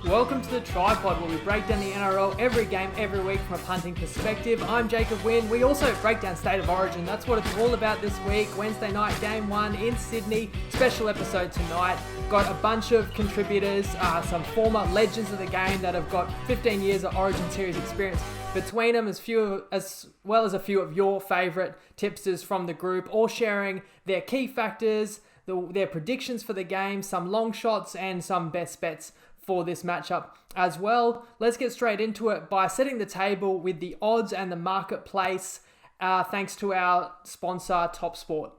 Welcome to the Tripod, where we break down the NRL every game, every week from a punting perspective. I'm Jacob Wynn. We also break down State of Origin. That's what it's all about this week. Wednesday night, Game 1 in Sydney. Special episode tonight. Got a bunch of contributors, some former legends of the game that have got 15 years of Origin Series experience between them, as well as a few of your favourite tipsters from the group, all sharing their key factors, their predictions for the game, some long shots and some best bets for this matchup as well. Let's get straight into it by setting the table with the odds and the marketplace, thanks to our sponsor, Top Sport.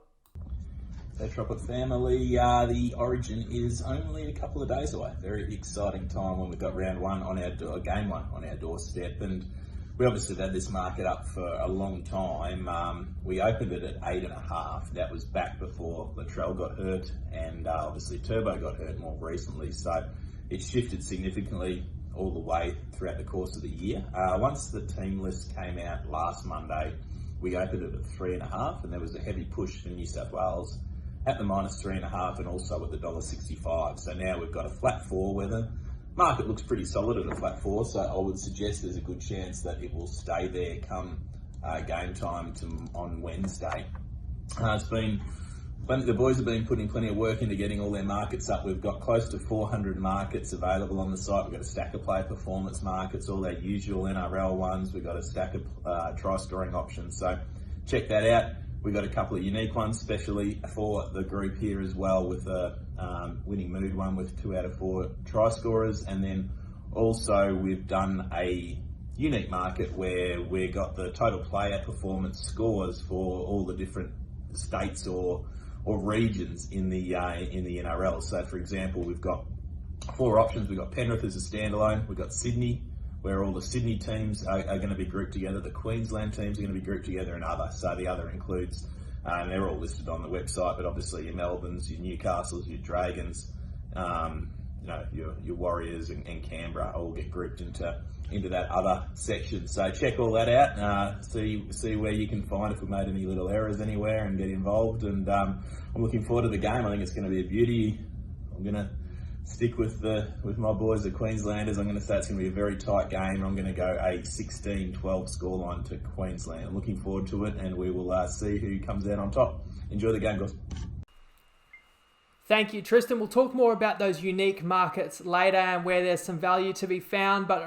So Tripod family, the Origin is only a couple of days away. Very exciting time when we've got round one on our game one on our doorstep, and we obviously have had this market up for a long time. We opened it at 8.5. That was back before Latrell got hurt, and obviously Turbo got hurt more recently. So it shifted significantly all the way throughout the course of the year. Once the team list came out last Monday, we opened it at 3.5, and there was a heavy push for New South Wales at the -3.5 and also at the $1.65. So now we've got a flat 4 where the market looks pretty solid at a flat 4. So I would suggest there's a good chance that it will stay there come game time on Wednesday. The boys have been putting plenty of work into getting all their markets up. We've got close to 400 markets available on the site. We've got a stack of player performance markets, all our usual NRL ones. We've got a stack of try-scoring options. So check that out. We've got a couple of unique ones, especially for the group here as well, with a winning mood one with 2 out of 4 try scorers. And then also we've done a unique market where we've got the total player performance scores for all the different states or regions in the NRL. So for example, we've got 4 options. We've got Penrith as a standalone. We've got Sydney, where all the Sydney teams are going to be grouped together. The Queensland teams are going to be grouped together, and other. So the other includes, and they're all listed on the website, but obviously your Melbournes, your Newcastles, your Dragons, your Warriors and Canberra all get grouped into that other section. So check all that out, see where you can find if we made any little errors anywhere, and get involved. And I'm looking forward to the game. I think it's going to be a beauty. I'm going to stick with my boys, the Queenslanders. I'm going to say it's going to be a very tight game. I'm going to go a 16-12 scoreline to Queensland. I'm looking forward to it, and we will see who comes out on top. Enjoy the game, guys. Thank you, Tristan. We'll talk more about those unique markets later and where there's some value to be found. But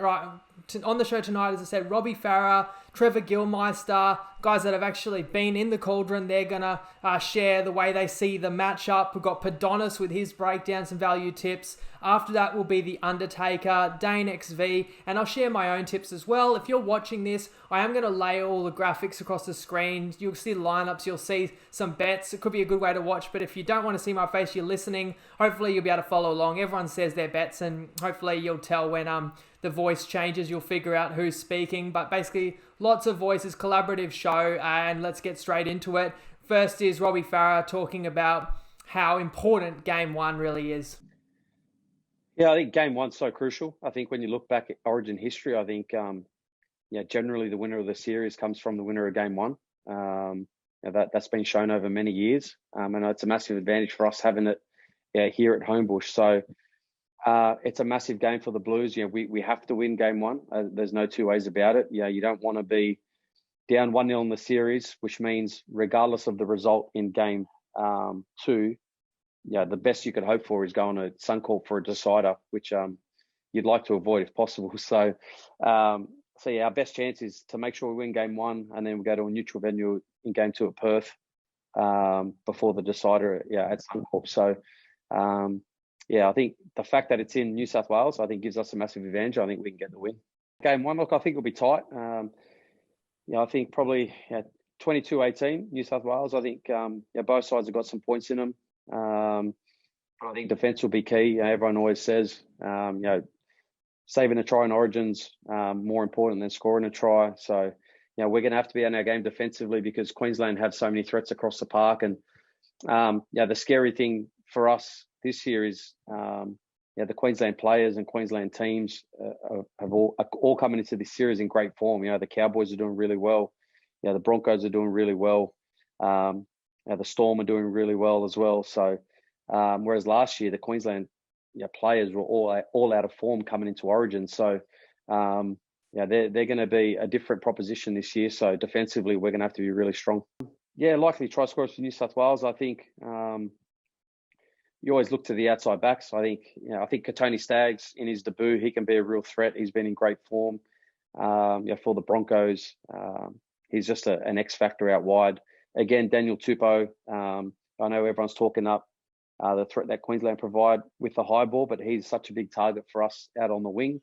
on the show tonight, as I said, Robbie Farah, Trevor Gillmeister, guys that have actually been in the cauldron, they're going to share the way they see the matchup. We've got Podonis with his breakdowns and value tips. After that will be the Undertaker, DaneXV, and I'll share my own tips as well. If you're watching this, I am going to lay all the graphics across the screen. You'll see the lineups, you'll see some bets. It could be a good way to watch, but if you don't want to see my face, you're listening, hopefully you'll be able to follow along. Everyone says their bets, and hopefully you'll tell when the voice changes. You'll figure out who's speaking, but basically lots of voices, collaborative show, and let's get straight into it. First is Robbie Farah talking about how important Game 1 really is. Yeah, I think Game 1's so crucial. I think when you look back at Origin history, I think generally the winner of the series comes from the winner of Game 1. That's been shown over many years, and it's a massive advantage for us having it here at Homebush. So it's a massive game for the Blues. We have to win Game 1. There's no two ways about it. You don't want to be down 1-0 in the series, which means regardless of the result in Game 2, the best you could hope for is going to Suncorp for a decider, which you'd like to avoid if possible. So our best chance is to make sure we win Game 1, and then we go to a neutral venue in Game 2 at Perth before the decider at Suncorp. So I think the fact that it's in New South Wales, I think gives us a massive advantage. I think we can get the win. Game 1, look, I think it'll be tight. I think probably 22-18 New South Wales. I think both sides have got some points in them. I think defence will be key. Everyone always says, saving a try in Origin's more important than scoring a try. So, we're going to have to be on our game defensively because Queensland have so many threats across the park. And the scary thing for us this year is the Queensland players and Queensland teams have all coming into this series in great form. The Cowboys are doing really well. The Broncos are doing really well. The Storm are doing really well as well. So, whereas last year, the Queensland players were all out of form coming into Origin. So they're going to be a different proposition this year. So defensively, we're going to have to be really strong. Yeah, likely try scorers for New South Wales. I think you always look to the outside backs. I think Tony Staggs in his debut, he can be a real threat. He's been in great form. For the Broncos, he's just an X factor out wide. Again, Daniel Tupou. I know everyone's talking up the threat that Queensland provide with the high ball, but he's such a big target for us out on the wing.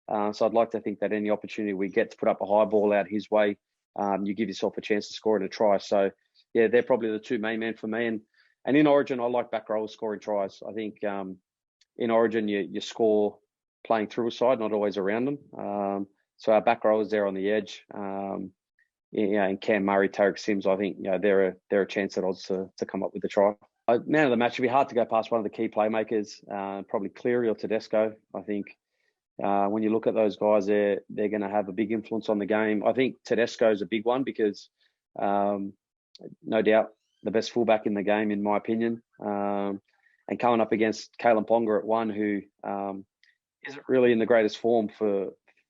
So I'd like to think that any opportunity we get to put up a high ball out his way, you give yourself a chance to score and a try. So yeah, they're probably the two main men for me. And in Origin, I like back rowers scoring tries. I think in Origin, you score playing through a side, not always around them. So our back rowers there on the edge, and Cam Murray, Tarek Sims, I think they're a chance at odds to come up with the try. Man of the match, it'd be hard to go past one of the key playmakers, probably Cleary or Tedesco. I think when you look at those guys, they're going to have a big influence on the game. I think Tedesco is a big one because no doubt the best fullback in the game, in my opinion. And coming up against Kalen Ponga at one, who isn't really in the greatest form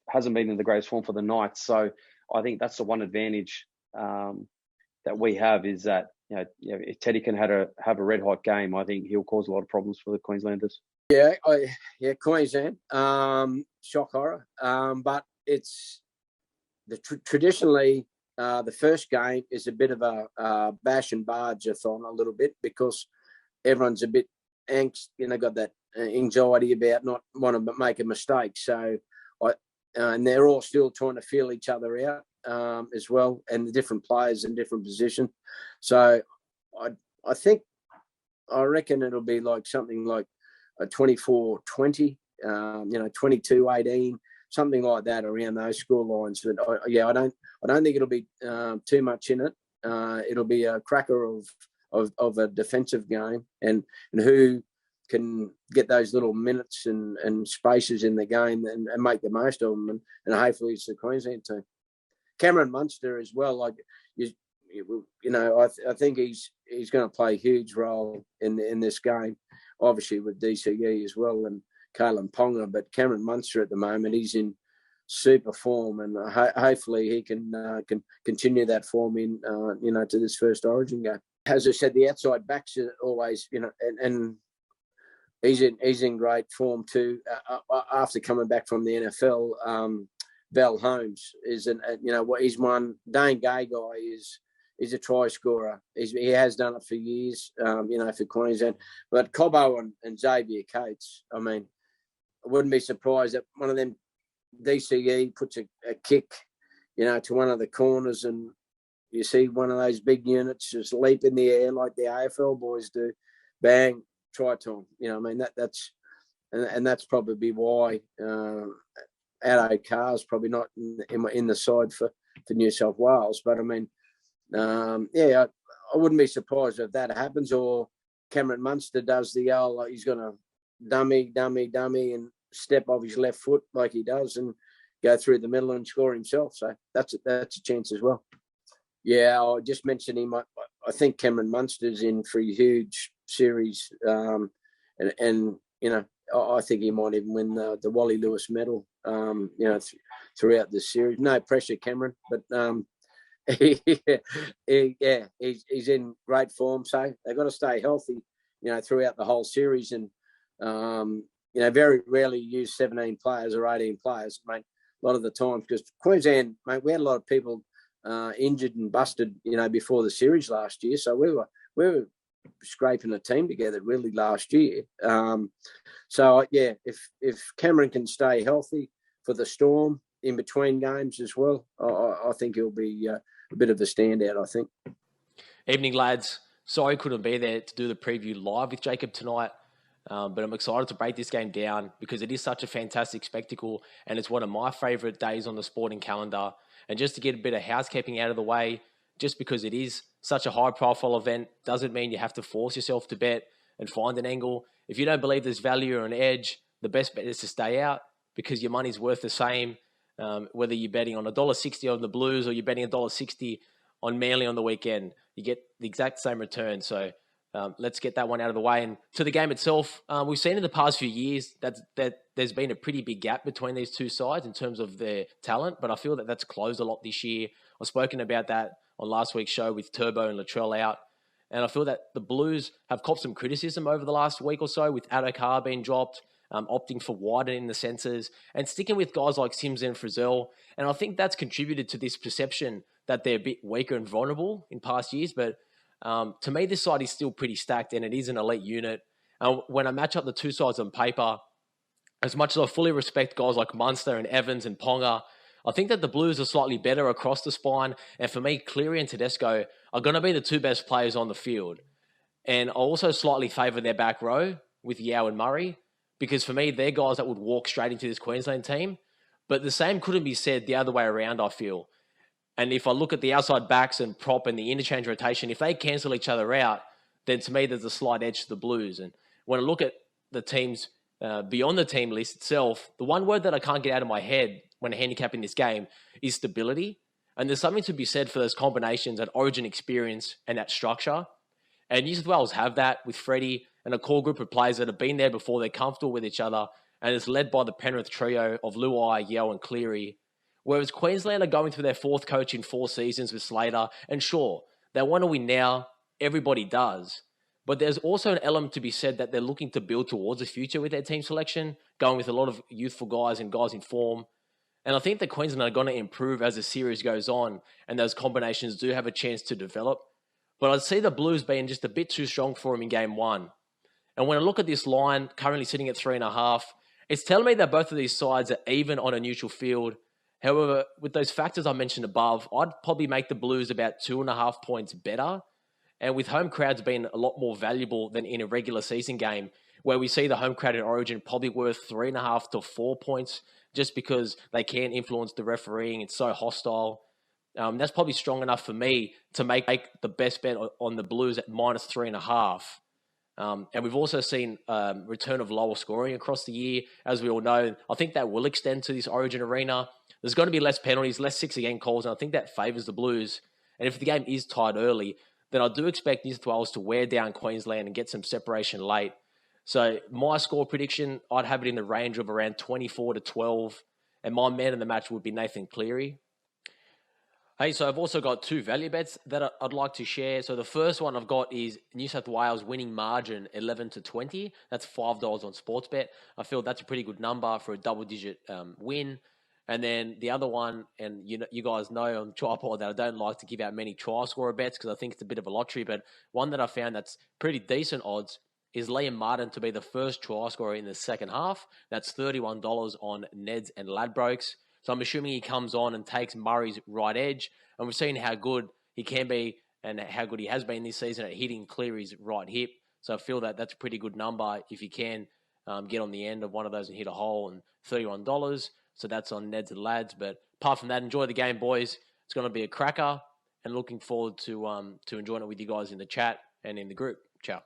hasn't been in the greatest form for the Knights. So I think that's the one advantage that we have is that if Teddy can have a red hot game, I think he'll cause a lot of problems for the Queenslanders. Yeah, Queensland, shock horror. But it's traditionally the first game is a bit of a bash and barge-a-thon a little bit because everyone's a bit angst, got that anxiety about not want to make a mistake. So and they're all still trying to feel each other out as well, and the different players in different positions. So I reckon it'll be like something like a 24-20, 22-18, something like that around those score lines. But I don't think it'll be too much in it. It'll be a cracker of a defensive game, and who can get those little minutes and spaces in the game and make the most of them, and hopefully it's the Queensland team. Cameron Munster as well, I think he's going to play a huge role in this game, obviously with DCE as well and Kalen Ponga, but Cameron Munster at the moment, he's in super form, and hopefully he can continue that form to this first Origin game. As I said, the outside backs are always, and he's in great form too. After coming back from the NFL, Val Holmes is he's one. Dane Gay guy is a try scorer. He has done it for years, for Queensland. But Cobbo and Xavier Cates, I mean, I wouldn't be surprised that one of them DCE puts a kick, to one of the corners, and you see one of those big units just leap in the air like the AFL boys do, bang, try time. That's probably why Addo Carr's probably not in the side for New South Wales. But I mean, I wouldn't be surprised if that happens, or Cameron Munster does the old, he's going to dummy and step off his left foot like he does and go through the middle and score himself. So that's a chance as well. Yeah, I just mentioned him. I think Cameron Munster's in for a huge series, and I think he might even win the Wally Lewis medal, throughout the series. No pressure, Cameron, but he's in great form. So they've got to stay healthy, throughout the whole series, and very rarely use 17 players or 18 players, mate. A lot of the time, because Queensland, mate, we had a lot of people injured and busted, before the series last year. So we were scraping a team together really last year. If Cameron can stay healthy for the Storm in between games as well, I think he'll be a bit of a standout, I think. Evening, lads. Sorry I couldn't be there to do the preview live with Jacob tonight, but I'm excited to break this game down because it is such a fantastic spectacle and it's one of my favourite days on the sporting calendar. And just to get a bit of housekeeping out of the way, just because it is such a high-profile event doesn't mean you have to force yourself to bet and find an angle. If you don't believe there's value or an edge, the best bet is to stay out because your money's worth the same, whether you're betting on $1.60 on the Blues or you're betting $1.60 on Manly on the weekend. You get the exact same return. So let's get that one out of the way. And to the game itself, we've seen in the past few years that there's been a pretty big gap between these two sides in terms of their talent, but I feel that that's closed a lot this year. I've spoken about that on last week's show with Turbo and Latrell out, and I feel that the Blues have copped some criticism over the last week or so with Adokar being dropped, opting for widening the centres, and sticking with guys like Sims and Frizzell. And I think that's contributed to this perception that they're a bit weaker and vulnerable in past years, but to me, this side is still pretty stacked, and it is an elite unit. When I match up the two sides on paper, as much as I fully respect guys like Munster and Evans and Ponga, I think that the Blues are slightly better across the spine. And for me, Cleary and Tedesco are going to be the two best players on the field. And I also slightly favour their back row with Yao and Murray, because for me, they're guys that would walk straight into this Queensland team. But the same couldn't be said the other way around, I feel. And if I look at the outside backs and prop and the interchange rotation, if they cancel each other out, then to me, there's a slight edge to the Blues. And when I look at the teams beyond the team list itself, the one word that I can't get out of my head when handicapping this game is stability. And there's something to be said for those combinations, that origin experience and that structure. And New South Wales have that with Freddie and a core group of players that have been there before. They're comfortable with each other, and it's led by the Penrith trio of Luai, Yeo and Cleary. Whereas Queensland are going through their fourth coach in 4 seasons with Slater, and sure, they want to win now. Everybody does. But there's also an element to be said that they're looking to build towards a future with their team selection, going with a lot of youthful guys and guys in form. And I think that Queensland are going to improve as the series goes on, and those combinations do have a chance to develop. But I'd see the Blues being just a bit too strong for them in game 1. And when I look at this line, currently sitting at 3.5, it's telling me that both of these sides are even on a neutral field. However, with those factors I mentioned above, I'd probably make the Blues about 2.5 points better. And with home crowds being a lot more valuable than in a regular season game, where we see the home crowd in Origin probably worth 3.5 to 4 points, just because they can influence the refereeing. It's so hostile. That's probably strong enough for me to make the best bet on the Blues at -3.5. And we've also seen return of lower scoring across the year, as we all know. I think that will extend to this Origin arena. There's going to be less penalties, less 6-again calls, and I think that favours the Blues. And if the game is tied early, then I do expect New South Wales to wear down Queensland and get some separation late. So my score prediction, I'd have it in the range of around 24-12, and my man in the match would be Nathan Cleary. Hey, so I've also got 2 value bets that I'd like to share. So the first one I've got is New South Wales winning margin 11-20. That's $5 on Sportsbet. I feel that's a pretty good number for a double-digit win. And then the other one, and you guys know on Tripod that I don't like to give out many try scorer bets because I think it's a bit of a lottery, but one that I found that's pretty decent odds is Liam Martin to be the first try scorer in the second half. That's $31 on Neds and Ladbrokes. So I'm assuming he comes on and takes Murray's right edge. And we've seen how good he can be and how good he has been this season at hitting Cleary's right hip. So I feel that that's a pretty good number if you can get on the end of one of those and hit a hole, and $31. So that's on Neds and Lads. But apart from that, enjoy the game, boys. It's going to be a cracker, and looking forward to enjoying it with you guys in the chat and in the group. Ciao.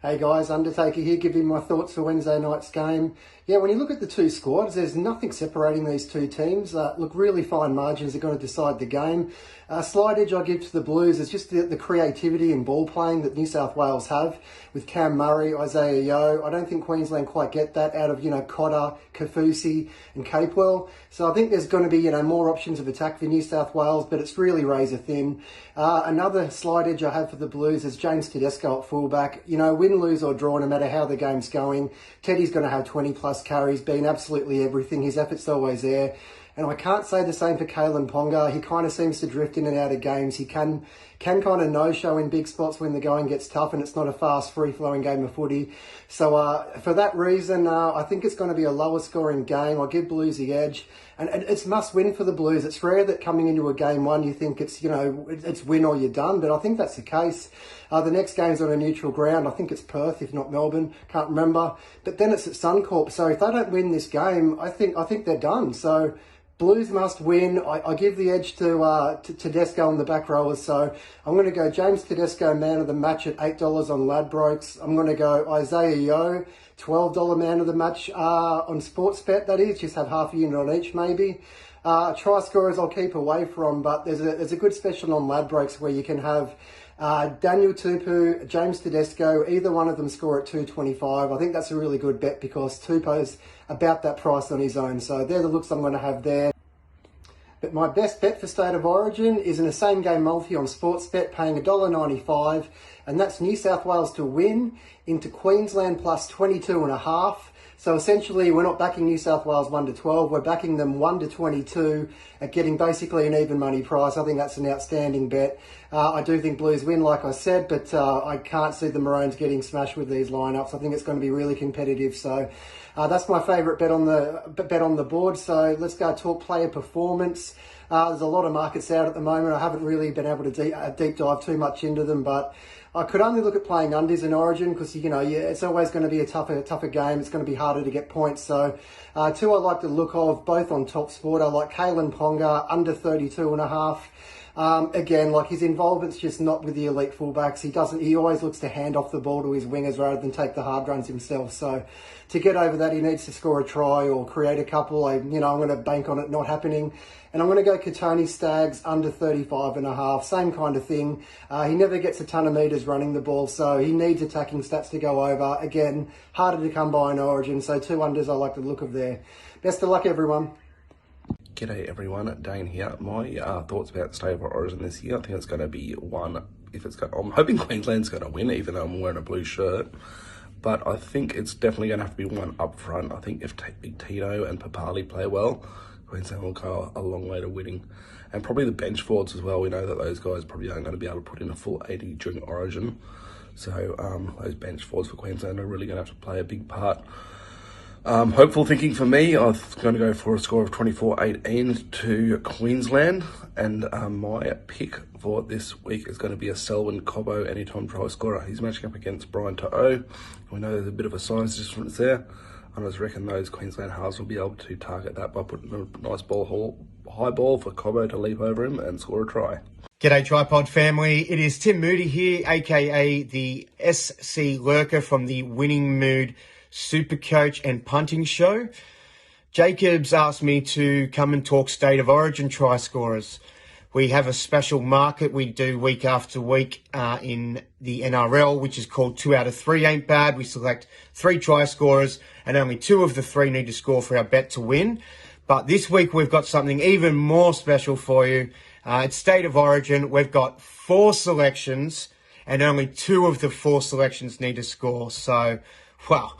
Hey guys, Undertaker here, giving my thoughts for Wednesday night's game. Yeah, when you look at the two squads, there's nothing separating these two teams. Look, really fine margins are going to decide the game. Slight edge I give to the Blues is just the creativity and ball playing that New South Wales have with Cam Murray, Isaiah Yeo. I don't think Queensland quite get that out of, Cotter, Kafusi and Capewell. So I think there's going to be, more options of attack for New South Wales, but it's really razor thin. Another slight edge I have for the Blues is James Tedesco at fullback. Win, lose or draw, no matter how the game's going, Teddy's going to have 20 plus carries, been absolutely everything. His effort's always there. And I can't say the same for Kalen Ponga. He kind of seems to drift in and out of games. He can kind of no-show in big spots when the going gets tough and it's not a fast, free-flowing game of footy. So for that reason, I think it's going to be a lower scoring game. I'll give Blues the edge. And it's must-win for the Blues. It's rare that coming into a game 1 you think it's, it's win or you're done. But I think that's the case. The next game's on a neutral ground. I think it's Perth, if not Melbourne. Can't remember. But then it's at Suncorp. So if they don't win this game, I think they're done. So Blues must win. I give the edge to Tedesco on the back rowers. So I'm going to go James Tedesco, man of the match at $8 on Ladbrokes. I'm going to go Isaiah Yeo, $12 man of the match on Sportsbet, that is. Just have half a unit on each, maybe. Try scorers I'll keep away from, but there's a good special on Ladbrokes where you can have Daniel Tupou, James Tedesco, either one of them score at 225. I think that's a really good bet because Tupou's about that price on his own. So they're the looks I'm going to have there. But my best bet for State of Origin is in a same game multi on Sportsbet, paying $1.95, and that's New South Wales to win into Queensland plus 22.5. So essentially, we're not backing New South Wales 1-12, we're backing them 1-22 at getting basically an even money price. I think that's an outstanding bet. I do think Blues win, like I said, but I can't see the Maroons getting smashed with these lineups. I think it's going to be really competitive. So that's my favourite bet on the board. So let's go talk player performance. There's a lot of markets out at the moment. I haven't really been able to deep dive too much into them, but I could only look at playing unders in Origin because, it's always going to be a tougher game. It's going to be harder to get points. So two I like to look of, both on Top Sport. I like Kalen Ponga, under 32.5. Again, like his involvement's just not with the elite fullbacks. He always looks to hand off the ball to his wingers rather than take the hard runs himself. So to get over that, he needs to score a try or create a couple. I'm going to bank on it not happening. And I'm going to go Katoni Staggs, under 35.5. Same kind of thing. He never gets a ton of metres running the ball, so he needs attacking stats to go over. Again, harder to come by in Origin, so two unders I like the look of there. Best of luck, everyone. G'day everyone, Dane here. My thoughts about State of Origin this year, I think it's going to be one. I'm hoping Queensland's going to win, even though I'm wearing a blue shirt. But I think it's definitely going to have to be one up front. I think if Tino and Papali play well, Queensland will go a long way to winning. And probably the bench forwards as well. We know that those guys probably aren't going to be able to put in a full 80 during Origin. So those bench forwards for Queensland are really going to have to play a big part. Hopeful thinking for me, I'm going to go for a score of 24-18 to Queensland. And my pick for this week is going to be a Selwyn Cobbo anytime try scorer. He's matching up against Brian To'o. We know there's a bit of a size difference there. I just reckon those Queensland halves will be able to target that by putting a nice high ball for Cobbo to leap over him and score a try. G'day Tripod family, it is Tim Moody here, aka the SC Lurker from the Winning Mood Super Coach and Punting Show. Jacob's asked me to come and talk State of Origin try scorers. We have a special market we do week after week in the NRL, which is called 2 out of 3 ain't bad. We select 3 try scorers and only 2 of the 3 need to score for our bet to win. But this week we've got something even more special for you. It's State of Origin. We've got 4 selections and only 2 of the 4 selections need to score. So, wow.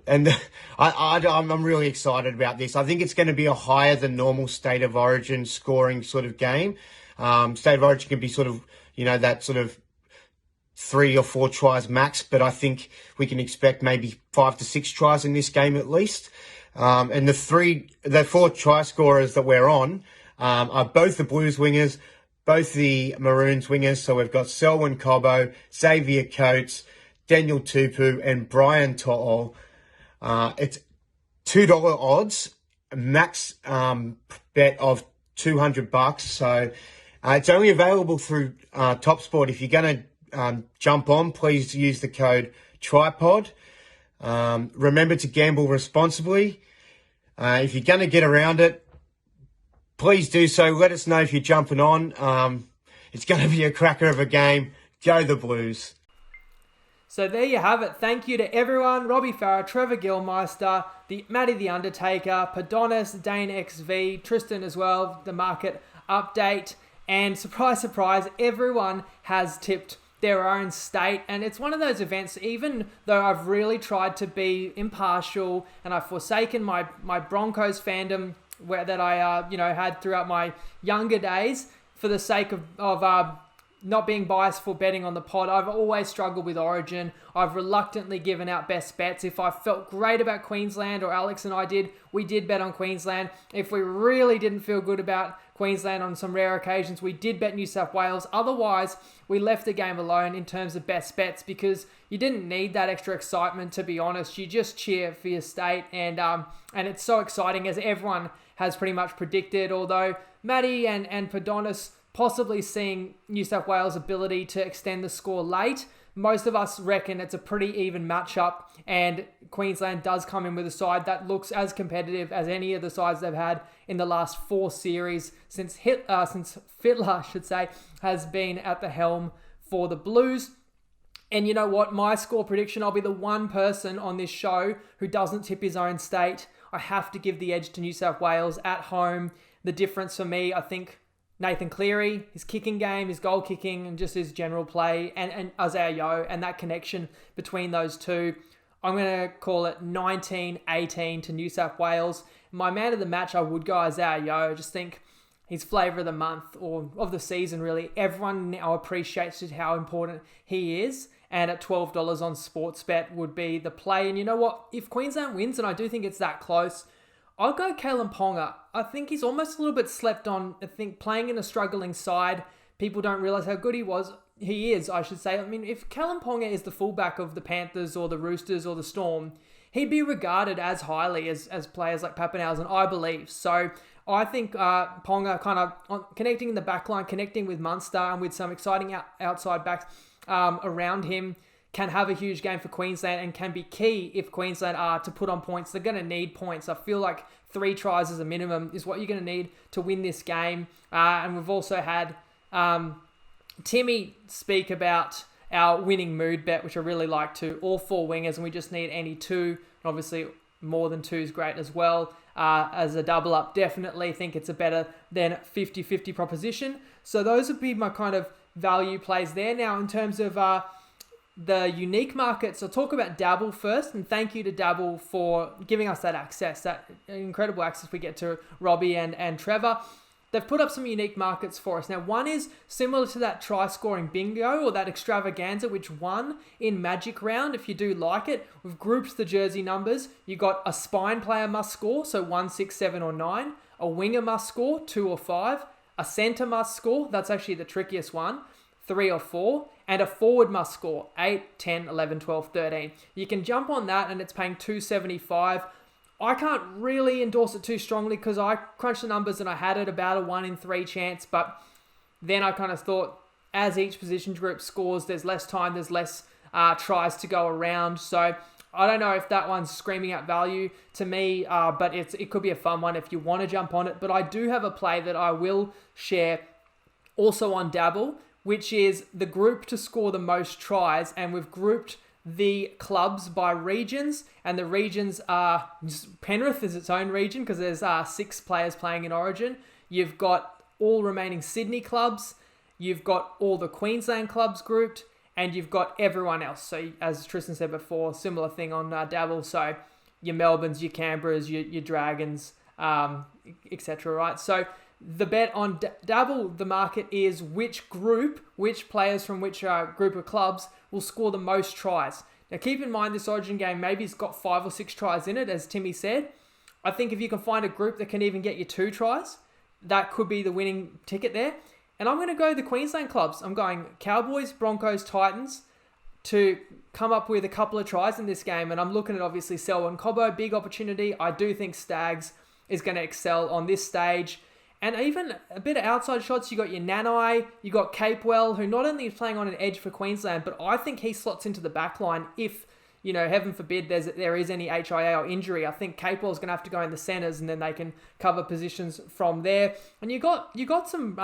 And I'm really excited about this. I think it's going to be a higher than normal State of Origin scoring sort of game. State of Origin can be sort of, that sort of 3 or 4 tries max, but I think we can expect maybe 5 to 6 tries in this game at least. And the 4 try scorers that we're on are both the Blues wingers, both the Maroons wingers. So we've got Selwyn Cobbo, Xavier Coates, Daniel Tupou, and Brian To'o. It's $2 odds, max bet of $200. So it's only available through Top Sport. If you're going to jump on, please use the code TRIPOD. Remember to gamble responsibly. If you're going to get around it, please do so. Let us know if you're jumping on. It's going to be a cracker of a game. Go the Blues. So there you have it. Thank you to everyone. Robbie Farah, Trevor Gillmeister, Matty the Undertaker, Podonis, DaneXV, Tristan as well, the market update. And surprise, surprise, everyone has tipped their own state. And it's one of those events, even though I've really tried to be impartial and I've forsaken my Broncos fandom that I had throughout my younger days for the sake of not being biased for betting on the pod. I've always struggled with Origin. I've reluctantly given out best bets. If I felt great about Queensland, or Alex and I did, we did bet on Queensland. If we really didn't feel good about Queensland on some rare occasions, we did bet New South Wales. Otherwise, we left the game alone in terms of best bets because you didn't need that extra excitement, to be honest. You just cheer for your state, and it's so exciting, as everyone has pretty much predicted, although Matty and Podonis possibly seeing New South Wales' ability to extend the score late. Most of us reckon it's a pretty even matchup, and Queensland does come in with a side that looks as competitive as any of the sides they've had in the last 4 series since Fittler, has been at the helm for the Blues. And you know what? My score prediction, I'll be the one person on this show who doesn't tip his own state. I have to give the edge to New South Wales at home. The difference for me, I think Nathan Cleary, his kicking game, his goal kicking, and just his general play, and Isaiah Yeo, and that connection between those two. I'm going to call it 19-18 to New South Wales. My man of the match, I would go Isaiah Yeo. I just think he's flavour of the month, or of the season, really. Everyone now appreciates how important he is. And at $12 on Sportsbet would be the play. And you know what? If Queensland wins, and I do think it's that close, I'll go Kalen Ponga. I think he's almost a little bit slept on. I think playing in a struggling side, people don't realise how good he is, I should say. I mean, if Kalen Ponga is the fullback of the Panthers or the Roosters or the Storm, he'd be regarded as highly as players like Pappenhausen, I believe. So I think Ponga kind of connecting in the back line, connecting with Munster and with some exciting outside backs around him, can have a huge game for Queensland and can be key if Queensland are to put on points. They're going to need points. I feel like 3 tries as a minimum is what you're going to need to win this game. And we've also had Timmy speak about our winning mood bet, which I really like too. All 4 wingers, and we just need any 2. Obviously, more than 2 is great as well. As a double up, definitely think it's a better than 50-50 proposition. So those would be my kind of value plays there. Now, in terms of the unique markets, I'll talk about Dabble first, and thank you to Dabble for giving us that access, that incredible access we get to Robbie and Trevor. They've put up some unique markets for us. Now, one is similar to that try-scoring bingo or that extravaganza, which won in Magic Round, if you do like it. We've grouped the jersey numbers. You got a spine player must score, so 1, 6, 7, or 9. A winger must score, 2 or 5. A centre must score, that's actually the trickiest one, 3 or 4. And a forward must score, 8, 10, 11, 12, 13. You can jump on that and it's paying $2.75. I can't really endorse it too strongly because I crunched the numbers and I had it about a 1 in 3 chance. But then I kind of thought as each position group scores, there's less time, there's less tries to go around. So I don't know if that one's screaming out value to me, but it could be a fun one if you want to jump on it. But I do have a play that I will share also on Dabble, which is the group to score the most tries. And we've grouped the clubs by regions, and the regions are Penrith is its own region because there's 6 players playing in Origin. You've got all remaining Sydney clubs, you've got all the Queensland clubs grouped, and you've got everyone else. So as Tristan said before, similar thing on Dabble. So your Melbournes, your Canberras, your Dragons, etc. Right? So the bet on Dabble, the market is which players from which group of clubs will score the most tries. Now keep in mind this Origin game, maybe it's got 5 or 6 tries in it, as Timmy said. I think if you can find a group that can even get you 2 tries, that could be the winning ticket there. And I'm going to go the Queensland clubs. I'm going Cowboys, Broncos, Titans to come up with a couple of tries in this game. And I'm looking at obviously Selwyn Cobbo, big opportunity. I do think Stags is going to excel on this stage. And even a bit of outside shots, you got your Nanai, you got Capewell, who not only is playing on an edge for Queensland, but I think he slots into the back line if, heaven forbid there is any HIA or injury. I think Capewell's going to have to go in the centres and then they can cover positions from there. And you got some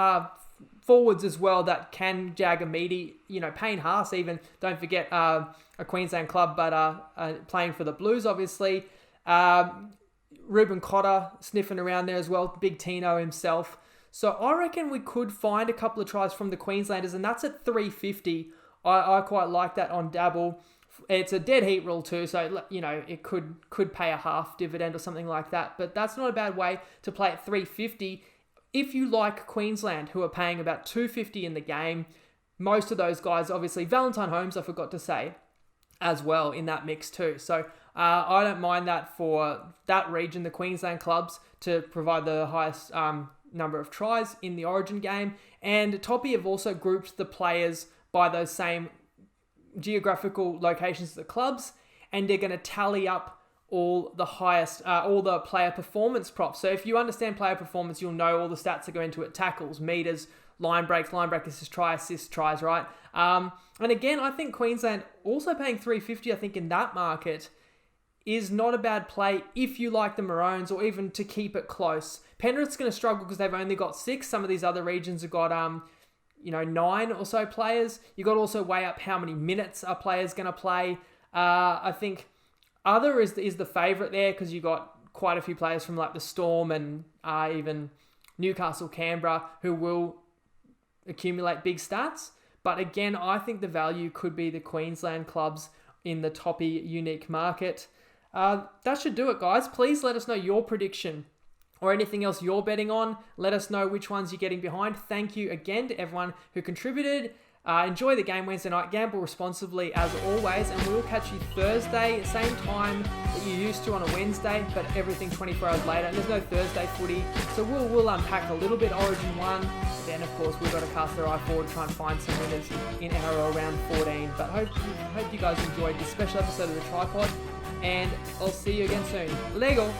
forwards as well that can jag a meaty, Payne Haas even, don't forget, a Queensland club, but playing for the Blues, obviously. Ruben Cotter sniffing around there as well, Big Tino himself. So I reckon we could find a couple of tries from the Queenslanders, and that's at $3.50. I quite like that on Dabble. It's a dead heat rule too, so it could pay a half dividend or something like that. But that's not a bad way to play at $3.50 if you like Queensland, who are paying about $2.50 in the game. Most of those guys, obviously, Valentine Holmes, I forgot to say, as well in that mix too. So I don't mind that for that region, the Queensland clubs, to provide the highest number of tries in the Origin game. And Toppy have also grouped the players by those same geographical locations of the clubs, and they're going to tally up all the player performance props. So if you understand player performance, you'll know all the stats that go into it: tackles, meters, line breaks assists, tries, right? And again, I think Queensland also paying $3.50, I think in that market, is not a bad play if you like the Maroons, or even to keep it close. Penrith's going to struggle because they've only got 6. Some of these other regions have got 9 or so players. You've got to also weigh up how many minutes a player's going to play. I think other is the favourite there because you've got quite a few players from like the Storm and even Newcastle, Canberra who will accumulate big stats. But again, I think the value could be the Queensland clubs in the toppy unique market. That should do it, guys. Please let us know your prediction or anything else you're betting on. Let us know which ones you're getting behind. Thank you again to everyone who contributed. Enjoy the game Wednesday night. Gamble responsibly as always, and we'll catch you Thursday, same time that you used to on a Wednesday, but everything 24 hours later. And there's no Thursday footy, so we'll unpack a little bit Origin 1. Then, of course, we've got to cast our eye forward, try and find some winners in NRL round 14. But hope you guys enjoyed this special episode of The Tripod, and I'll see you again soon. Lego!